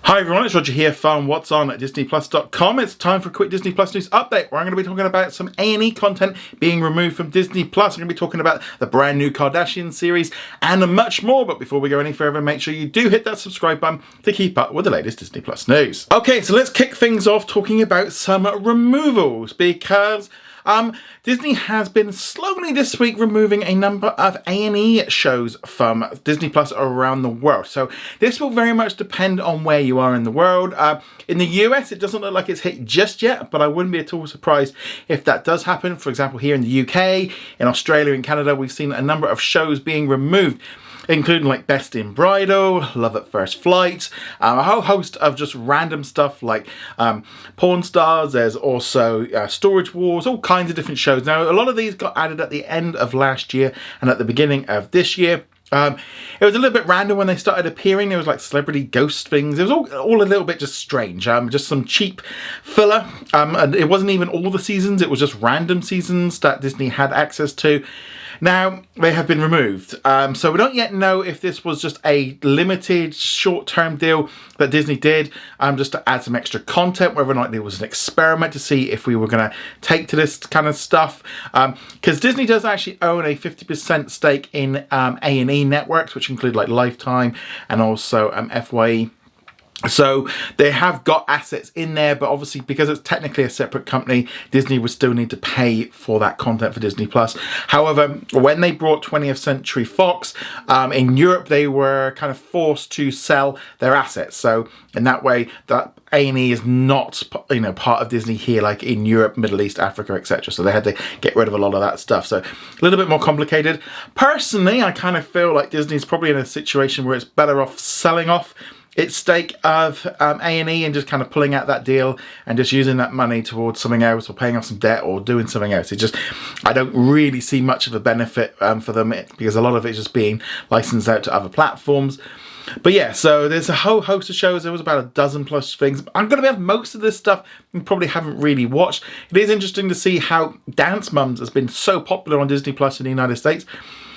Hi everyone, it's Roger here from What's On at DisneyPlus.com. It's time for a quick Disney Plus news update where I'm going to be talking about some A&E content being removed from Disney Plus. I'm going to be talking about the brand new Kardashians series and much more. But before we go any further, make sure you do hit that subscribe button to keep up with the latest Disney Plus news. Okay, so let's kick things off talking about some removals because Disney has been slowly this week removing a number of A&E shows from Disney Plus around the world. So this will very much depend on where you are in the world. In the US, it doesn't look like it's hit just yet, but I wouldn't be at all surprised if that does happen. For example, here in the UK, in Australia, and Canada, we've seen a number of shows being removed, including like Best in Bridal, Love at First Flight, a whole host of just random stuff like Porn Stars. There's also Storage Wars, all kinds of different shows. Now, a lot of these got added at the end of last year and at the beginning of this year. It was a little bit random when they started appearing. There was like celebrity ghost things. It was all a little bit just strange. Just some cheap filler. And it wasn't even all the seasons. It was just random seasons that Disney had access to. Now, they have been removed. So we don't yet know if this was just a limited short-term deal that Disney did just to add some extra content, whether or not it was an experiment to see if we were going to take to this kind of stuff. Because Disney does actually own a 50% stake in A&E networks, which include like Lifetime and also FYE. So they have got assets in there, but obviously because it's technically a separate company, Disney would still need to pay for that content for Disney Plus. However, when they brought 20th Century Fox in Europe, they were kind of forced to sell their assets. So in that way, that A&E is not, part of Disney here, like in Europe, Middle East, Africa, etc. So they had to get rid of a lot of that stuff. So a little bit more complicated. Personally, I kind of feel like Disney's probably in a situation where it's better off selling off its stake of A&E and just kind of pulling out that deal and just using that money towards something else or paying off some debt or doing something else. I don't really see much of a benefit for them because a lot of it's just being licensed out to other platforms. But yeah, so there's a whole host of shows. There was about a dozen plus things. I'm going to have most of this stuff you probably haven't really watched. It is interesting to see how Dance Moms has been so popular on Disney Plus in the United States.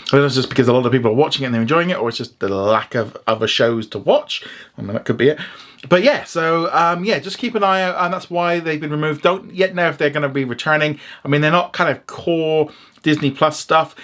I don't know if it's just because a lot of people are watching it and they're enjoying it, or it's just the lack of other shows to watch. I mean, that could be it. But yeah, so just keep an eye out, and that's why they've been removed. Don't yet know if they're going to be returning. I mean, they're not kind of core Disney Plus stuff.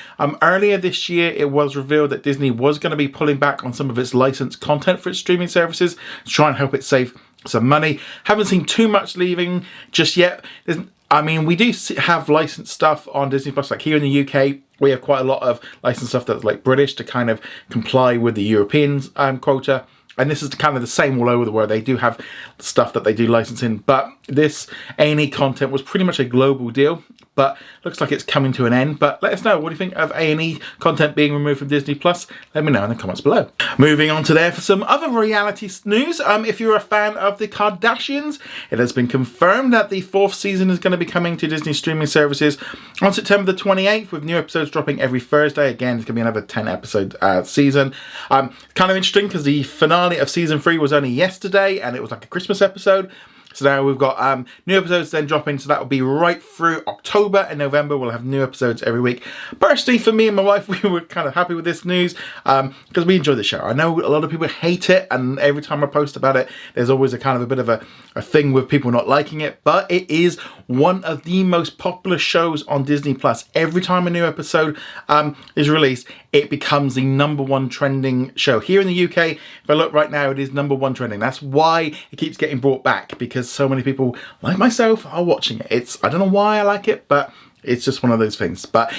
Earlier this year, it was revealed that Disney was going to be pulling back on some of its licensed content for its streaming services to try and help it save some money. Haven't seen too much leaving just yet. We do have licensed stuff on Disney Plus, like here in the UK. We have quite a lot of licensed stuff that's like British to kind of comply with the European quota. And this is kind of the same all over the world. They do have stuff that they do license in. But this A&E content was pretty much a global deal. But looks like it's coming to an end. But let us know, what do you think of A&E content being removed from Disney Plus? Let me know in the comments below. Moving on to there for some other reality news. If you're a fan of the Kardashians, it has been confirmed that the 4th season is going to be coming to Disney streaming services on September the 28th, with new episodes dropping every Thursday. Again, it's going to be another 10-episode season. Kind of interesting because the finale of season 3 was only yesterday, and it was like a Christmas episode. So now we've got new episodes then dropping, so that will be right through October and November. We'll have new episodes every week. Personally, for me and my wife, we were kind of happy with this news because we enjoy the show. I know a lot of people hate it, and every time I post about it, there's always a kind of a bit of a thing with people not liking it, but it is one of the most popular shows on Disney Plus. Every time a new episode is released, it becomes the #1 trending show. Here in the UK, if I look right now, it is #1 trending. That's why it keeps getting brought back, because so many people, like myself, are watching it. I don't know why I like it, but it's just one of those things. But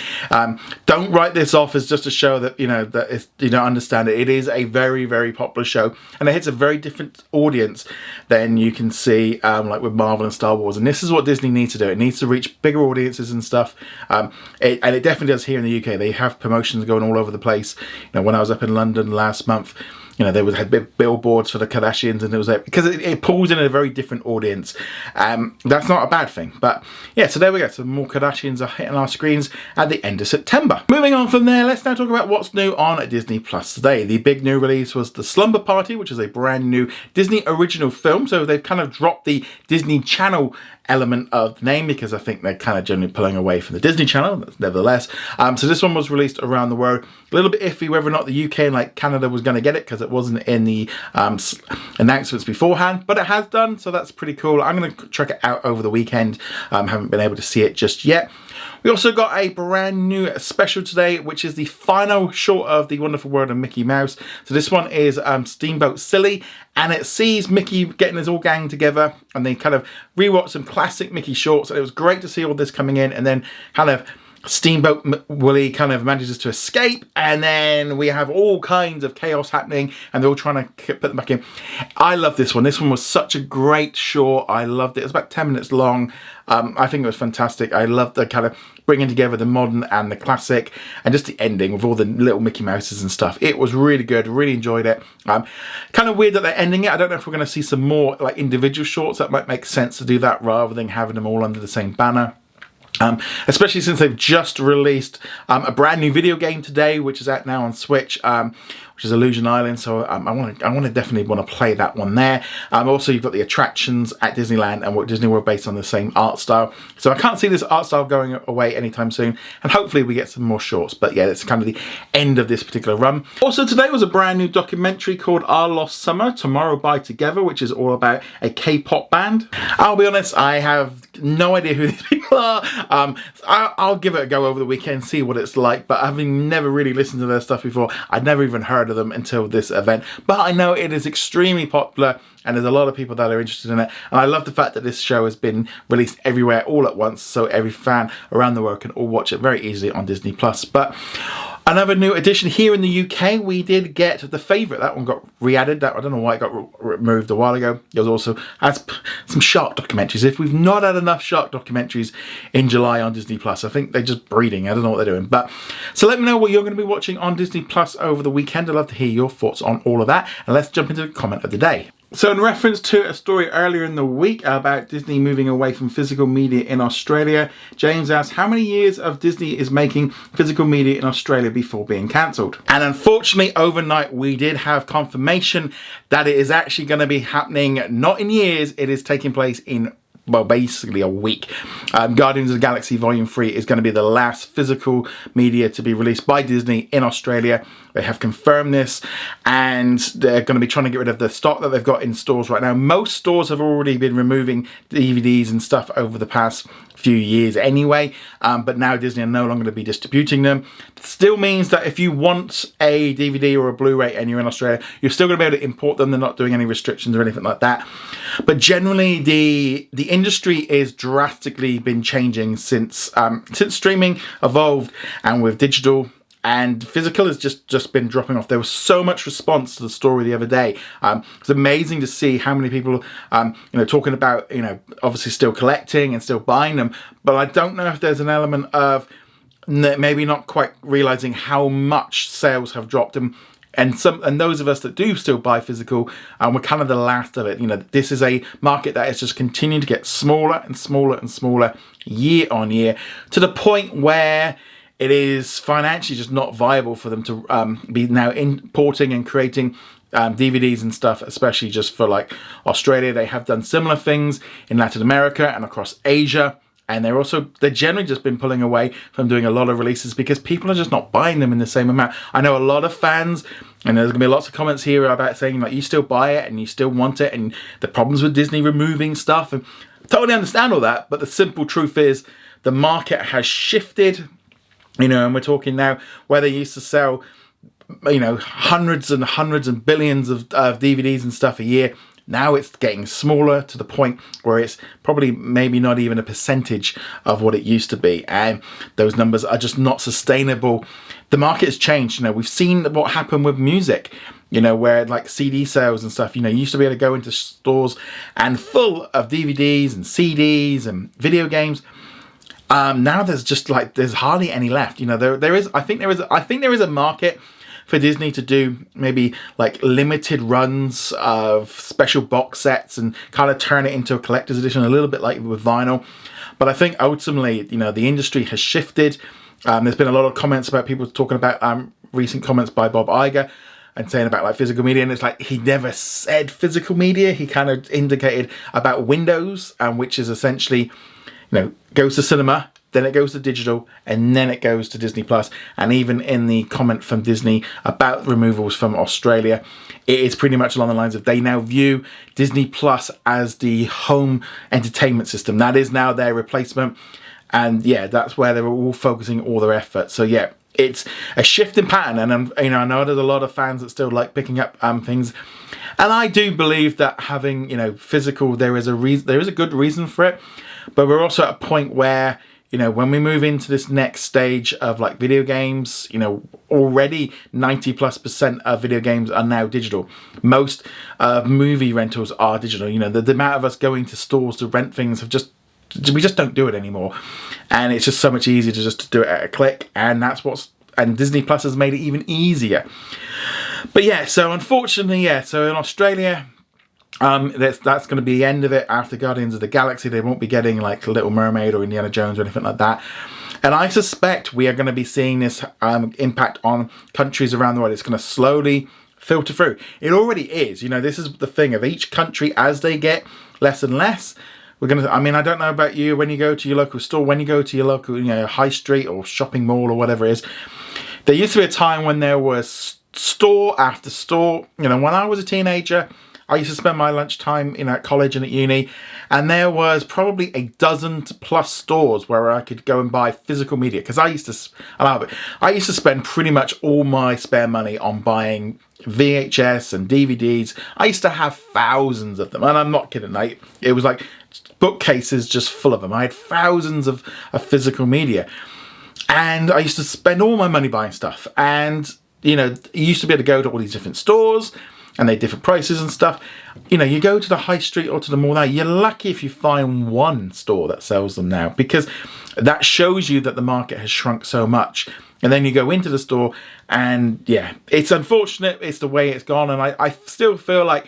don't write this off as just a show that, that you don't understand it. It is a very, very popular show, and it hits a very different audience than you can see like with Marvel and Star Wars. And this is what Disney needs to do. It needs to reach bigger audiences and stuff. And it definitely does here in the UK. They have promotions going all over the place. When I was up in London last month, they had big billboards for the Kardashians, and it was because it pulls in a very different audience. That's not a bad thing. But yeah, so there we go. So more Kardashians are hitting our screens at the end of September. Moving on from there, let's now talk about what's new on Disney Plus today. The big new release was the Slumber Party, which is a brand new Disney original film. So they've kind of dropped the Disney Channel element of the name, because I think they're kind of generally pulling away from the Disney Channel, nevertheless. So this one was released around the world. A little bit iffy whether or not the UK and like Canada was going to get it, because it wasn't in the announcements beforehand, but it has done, so that's pretty cool. I'm going to check it out over the weekend. Haven't been able to see it just yet. We also got a brand new special today, which is the final short of The Wonderful World of Mickey Mouse. So this one is Steamboat Silly, and it sees Mickey getting his all gang together, and they kind of rewatch some classic Mickey shorts, and it was great to see all this coming in, and then kind of Steamboat Willie kind of manages to escape, and then we have all kinds of chaos happening, and they're all trying to put them back in. I love this one. This one was such a great short. I loved it. It was about 10 minutes long. I think it was fantastic. I loved the kind of bringing together the modern and the classic, and just the ending with all the little Mickey Mouses and stuff. It was really good. Really enjoyed it. Kind of weird that they're ending it. I don't know if we're going to see some more like individual shorts. That might make sense to do that rather than having them all under the same banner. Especially since they've just released a brand new video game today, which is out now on Switch, which is Illusion Island. So I want to definitely want to play that one there. Also, you've got the attractions at Disneyland and Walt Disney World based on the same art style. So I can't see this art style going away anytime soon. And hopefully we get some more shorts. But yeah, that's kind of the end of this particular run. Also today was a brand new documentary called Our Lost Summer, Tomorrow by Together, which is all about a K-pop band. I'll be honest, I have no idea who these people are. I'll give it a go over the weekend, see what it's like, but having never really listened to their stuff before, I'd never even heard of them until this event. But I know it is extremely popular, and there's a lot of people that are interested in it, and I love the fact that this show has been released everywhere all at once, so every fan around the world can all watch it very easily on Disney+. But another new addition here in the UK, we did get The Favourite. That one got re-added. I don't know why it got removed a while ago. It was also has some shark documentaries. If we've not had enough shark documentaries in July on Disney+, I think they're just breeding. I don't know what they're doing. But so let me know what you're going to be watching on Disney+ over the weekend. I'd love to hear your thoughts on all of that. And let's jump into the comment of the day. So in reference to a story earlier in the week about Disney moving away from physical media in Australia, James asked how many years of Disney is making physical media in Australia before being cancelled. And unfortunately, overnight we did have confirmation that it is actually going to be happening not in years, it is taking place in, well, basically a week. Guardians of the Galaxy Volume 3 is going to be the last physical media to be released by Disney in Australia. They have confirmed this, and they're going to be trying to get rid of the stock that they've got in stores right now. Most stores have already been removing DVDs and stuff over the past few years anyway, but now Disney are no longer going to be distributing them. It still means that if you want a DVD or a Blu-ray and you're in Australia, you're still going to be able to import them. They're not doing any restrictions or anything like that. But generally, the industry is drastically been changing since streaming evolved, and with digital and physical has just been dropping off. There was so much response to the story the other day. It's amazing to see how many people, talking about, obviously still collecting and still buying them. But I don't know if there's an element of maybe not quite realizing how much sales have dropped. And those of us that do still buy physical, we're kind of the last of it. This is a market that is just continuing to get smaller and smaller and smaller year on year, to the point where it is financially just not viable for them to be now importing and creating DVDs and stuff, especially just for like Australia. They have done similar things in Latin America and across Asia. And they're generally just been pulling away from doing a lot of releases because people are just not buying them in the same amount. I know a lot of fans, and there's going to be lots of comments here about saying like you still buy it and you still want it, and the problems with Disney removing stuff. And I totally understand all that, but the simple truth is the market has shifted. And we're talking now where they used to sell, hundreds and hundreds and billions of DVDs and stuff a year. Now it's getting smaller to the point where it's probably maybe not even a percentage of what it used to be. And those numbers are just not sustainable. The market has changed. We've seen what happened with music, where like CD sales and stuff, you used to be able to go into stores and full of DVDs and CDs and video games. Now there's hardly any left. I think there is a market for Disney to do maybe like limited runs of special box sets and kind of turn it into a collector's edition, a little bit like with vinyl. But I think ultimately, the industry has shifted. There's been a lot of comments about people talking about recent comments by Bob Iger and saying about like physical media, and it's like he never said physical media. He kind of indicated about windows, which is essentially, goes to cinema, then it goes to digital, and then it goes to Disney Plus. And even in the comment from Disney about removals from Australia, it is pretty much along the lines of they now view Disney Plus as the home entertainment system. That is now their replacement. And yeah, that's where they're all focusing all their efforts. So yeah, it's a shift in pattern. And I know there's a lot of fans that still like picking up things. And I do believe that having, physical, there is a good reason for it. But we're also at a point where, when we move into this next stage of like video games, already 90+% of video games are now digital. Most movie rentals are digital. The amount of us going to stores to rent things we just don't do it anymore. And it's just so much easier to just do it at a click. And and Disney Plus has made it even easier. But yeah, so unfortunately, so in Australia, that's going to be the end of it. After Guardians of the Galaxy, they won't be getting like Little Mermaid or Indiana Jones or anything like that. And I suspect we are going to be seeing this impact on countries around the world. It's going to slowly filter through. It already is. This is the thing of each country as they get less and less. I don't know about you, when you go to your local store, when you go to your local, high street or shopping mall or whatever it is, there used to be a time when there was store after store. When I was a teenager, I used to spend my lunchtime at college and at uni, and there was probably a dozen plus stores where I could go and buy physical media, because I used to spend pretty much all my spare money on buying VHS and DVDs. I used to have thousands of them, and I'm not kidding. It was like bookcases just full of them. I had thousands of physical media, and I used to spend all my money buying stuff. And you used to be able to go to all these different stores, and they're different prices and stuff. You go to the high street or to the mall now, you're lucky if you find one store that sells them now, because that shows you that the market has shrunk so much. And then you go into the store, and yeah, it's unfortunate. It's the way it's gone. And I still feel like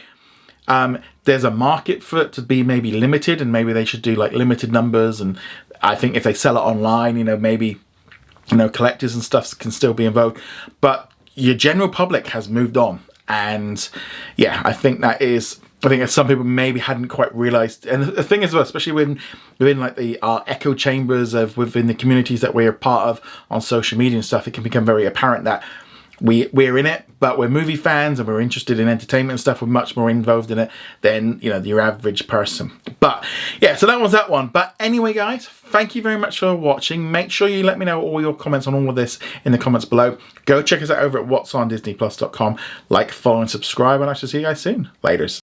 there's a market for it to be maybe limited, and maybe they should do like limited numbers. And I think if they sell it online, maybe, collectors and stuff can still be involved. But your general public has moved on. And yeah, I think that some people maybe hadn't quite realised. And the thing is, especially within like our echo chambers within the communities that we're a part of on social media and stuff, it can become very apparent that we're in it, but we're movie fans and we're interested in entertainment and stuff. We're much more involved in it than your average person. But yeah, so that was that one. But anyway, guys, thank you very much for watching. Make sure you let me know all your comments on all of this in the comments below. Go check us out over at whatsondisneyplus.com. Like, follow, and subscribe, and I shall see you guys soon. Laters.